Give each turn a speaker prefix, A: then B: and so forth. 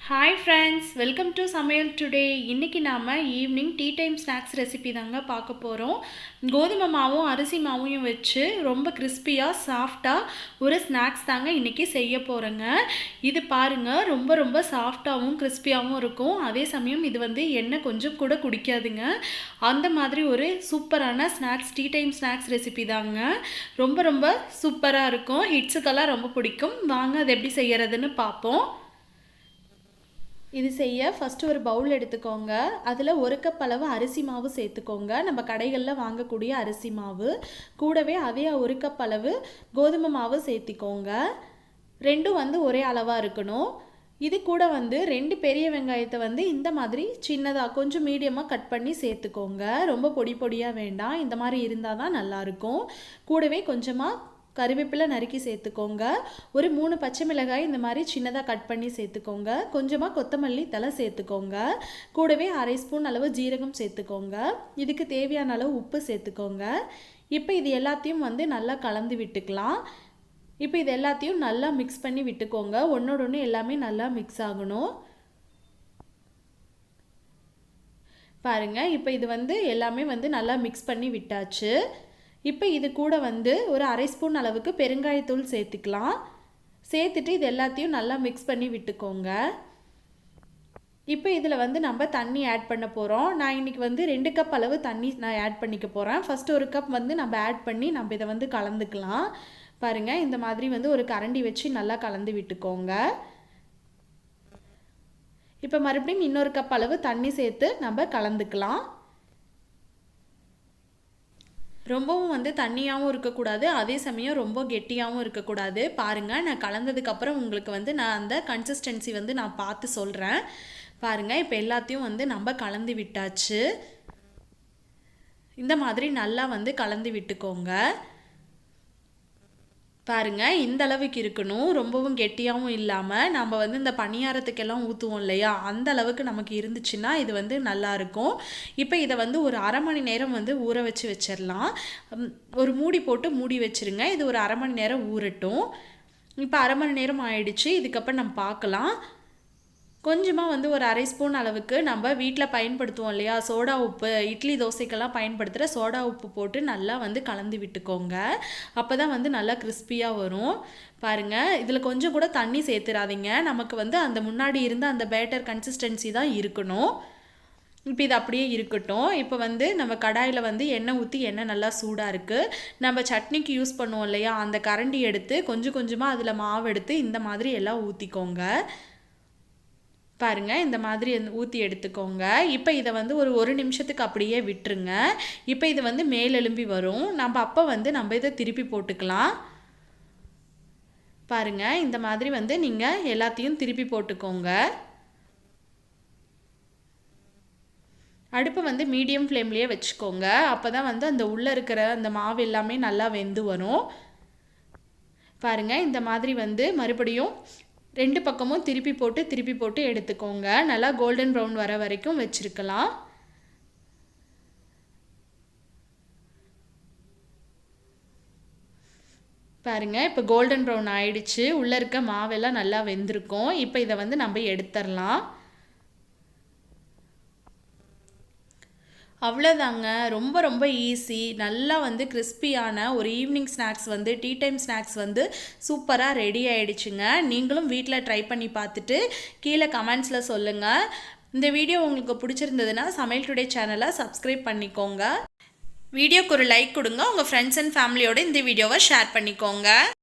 A: Hi friends, welcome to samayaltoday. இன்னைக்கு நாம evening tea time snacks recipe தாங்க பார்க்க போறோம். கோதுமை மாவும் அரிசி மாவையும் வச்சு ரொம்ப கிறிஸ்பியா சாஃப்ட்டா ஒரு ஸ்நாக்ஸ் தாங்க இன்னைக்கு செய்ய போறேங்க. இது பாருங்க ரொம்ப சாஃப்ட்டாவும் கிறிஸ்பியாவும் இருக்கும். அதே சமயம் இது எண்ணெய் கொஞ்சம் கூட குடிக்காதுங்க. அந்த மாதிரி ஒரு சூப்பரான snacks tea time snacks recipe தாங்க. ரொம்ப சூப்பரா இருக்கும். ஹிட்ஸுக்கெல்லாம் ரொம்ப பிடிக்கும். வாங்க அது எப்படி செய்யறதுன்னு பார்ப்போம். இது செய்ய ஃபஸ்ட்டு ஒரு பவுல் எடுத்துக்கோங்க. அதில் 1 கப் அளவு அரிசி மாவு சேர்த்துக்கோங்க. நம்ம கடைகளில் வாங்கக்கூடிய அரிசி மாவு கூடவே அதே 1 கப் அளவு கோதுமை மாவு சேர்த்திக்கோங்க. ரெண்டும் ஒரே அளவாக இருக்கணும். இது கூட 2 பெரிய வெங்காயத்தை இந்த மாதிரி சின்னதாக கொஞ்சம் மீடியமாக கட் பண்ணி சேர்த்துக்கோங்க. ரொம்ப பொடியாக வேண்டாம். இந்த மாதிரி இருந்தால் தான் நல்லாயிருக்கும். கூடவே கொஞ்சமாக கறிவேப்பிலை நறுக்கி சேர்த்துக்கோங்க. ஒரு 3 பச்சை மிளகாய் இந்த மாதிரி சின்னதாக கட் பண்ணி சேர்த்துக்கோங்க. கொஞ்சமாக கொத்தமல்லி தழை சேர்த்துக்கோங்க. கூடவே 1/2 ஸ்பூன் அளவு ஜீரகம் சேர்த்துக்கோங்க. இதுக்கு தேவையான அளவு உப்பு சேர்த்துக்கோங்க. இப்போ இது எல்லாத்தையும் நல்லா கலந்து விட்டுக்கலாம். இப்போ இது எல்லாத்தையும் நல்லா மிக்ஸ் பண்ணி விட்டுக்கோங்க. ஒன்றோட ஒன்று எல்லாமே நல்லா மிக்ஸ் ஆகணும். பாருங்கள், இப்போ இது எல்லாமே நல்லா மிக்ஸ் பண்ணி விட்டாச்சு. இப்போ இது கூட ஒரு 1/2 ஸ்பூன் அளவுக்கு பெருங்காயத்தூள் சேர்த்துக்கலாம். சேர்த்துட்டு இது எல்லாத்தையும் நல்லா மிக்ஸ் பண்ணி விட்டுக்கோங்க. இப்போ இதில் நம்ம தண்ணி ஆட் பண்ண போகிறோம். நான் இன்றைக்கி 2 கப் அளவு தண்ணி நான் ஆட் பண்ணிக்க போகிறேன். ஃபஸ்ட்டு 1 கப் நம்ம ஆட் பண்ணி நம்ம இதை கலந்துக்கலாம். பாருங்கள், இந்த மாதிரி ஒரு கரண்டி வச்சு நல்லா கலந்து விட்டுக்கோங்க. இப்போ மறுபடியும் இன்னொரு கப் அளவு தண்ணி சேர்த்து நம்ம கலந்துக்கலாம். ரொம்பவும் தண்ணியாகவும் இருக்கக்கூடாது, அதே சமயம் ரொம்ப கெட்டியாகவும் இருக்கக்கூடாது. பாருங்கள், நான் கலந்ததுக்கப்புறம் உங்களுக்கு நான் அந்த கன்சிஸ்டன்சி நான் பார்த்து சொல்கிறேன். பாருங்கள், இப்போ எல்லாத்தையும் நம்ம கலந்து விட்டாச்சு. இந்த மாதிரி நல்லா கலந்து விட்டுக்கோங்க. பாருங்கள், இந்த அளவுக்கு இருக்கணும். ரொம்பவும் கெட்டியாகவும் இல்லாமல் நம்ம இந்த பணியாரத்துக்கெல்லாம் ஊற்றுவோம் இல்லையா, அந்த அளவுக்கு நமக்கு இருந்துச்சுன்னா இது நல்லாயிருக்கும். இப்போ இதை ஒரு 1/2 மணி நேரம் ஊற வச்சு வச்சிடலாம். ஒரு மூடி போட்டு மூடி வச்சுருங்க. இது ஒரு 1/2 மணி நேரம் ஊறட்டும். இப்போ 1/2 மணி நேரம் ஆயிடுச்சு. இதுக்கப்புறம் நம்ம பார்க்கலாம். கொஞ்சமாக ஒரு 1/2 ஸ்பூன் அளவுக்கு நம்ம வீட்டில் பயன்படுத்துவோம் இல்லையா, சோடா உப்பு, இட்லி தோசைக்கெல்லாம் பயன்படுத்துகிற சோடா உப்பு போட்டு நல்லா கலந்து விட்டுக்கோங்க. அப்போ தான் நல்லா கிறிஸ்பியாக வரும். பாருங்கள், இதில் கொஞ்சம் கூட தண்ணி சேர்த்துறாதீங்க. நமக்கு அந்த முன்னாடி இருந்த அந்த பேட்டர் கன்சிஸ்டன்சி தான் இருக்கணும். இப்போ இது அப்படியே இருக்கட்டும். இப்போ நம்ம கடாயில் எண்ணெய் ஊற்றி எண்ணெய் நல்லா சூடாக இருக்குது. நம்ம சட்னிக்கு யூஸ் பண்ணுவோம் இல்லையா, அந்த கரண்டி எடுத்து கொஞ்சமாக அதில் மாவு எடுத்து இந்த மாதிரி எல்லாம் ஊற்றிக்கோங்க. பாருங்கள், இந்த மாதிரி ஊற்றி எடுத்துக்கோங்க. இப்போ இதை ஒரு நிமிஷத்துக்கு அப்படியே விட்டுருங்க. இப்போ இது மேலெலும்பி வரும். நம்ம அப்போ நம்ம இதை திருப்பி போட்டுக்கலாம். பாருங்கள், இந்த மாதிரி நீங்கள் எல்லாத்தையும் திருப்பி போட்டுக்கோங்க. அடுப்பை மீடியம் ஃப்ளேம்லேயே வச்சுக்கோங்க. அப்போ தான் அந்த உள்ளே இருக்கிற அந்த மாவு எல்லாமே நல்லா வெந்து வரும். பாருங்கள், இந்த மாதிரி மறுபடியும் 2 பக்கமும் திருப்பி போட்டு எடுத்துக்கோங்க. நல்லா கோல்டன் ப்ரௌன் வர வரைக்கும் வச்சுருக்கலாம். பாருங்கள், இப்போ கோல்டன் ப்ரௌன் ஆயிடுச்சு. உள்ளே இருக்க மாவெல்லாம் நல்லா வெந்திருக்கும். இப்போ இதை நம்ம எடுத்துடலாம். அவ்வளோதாங்க. ரொம்ப ஈஸி. நல்லா கிறிஸ்பியான ஒரு evening snacks tea time snacks சூப்பராக ரெடி ஆகிடுச்சுங்க. நீங்களும் வீட்டில் ட்ரை பண்ணி பார்த்துட்டு கீழே கமெண்ட்ஸில் சொல்லுங்கள். இந்த வீடியோ உங்களுக்கு பிடிச்சிருந்ததுன்னா சமையல் டுடே சேனலை சப்ஸ்கிரைப் பண்ணிக்கோங்க. வீடியோக்கு ஒரு லைக் கொடுங்க. உங்கள் ஃப்ரெண்ட்ஸ் அண்ட் ஃபேமிலியோடு இந்த வீடியோவை ஷேர் பண்ணிக்கோங்க.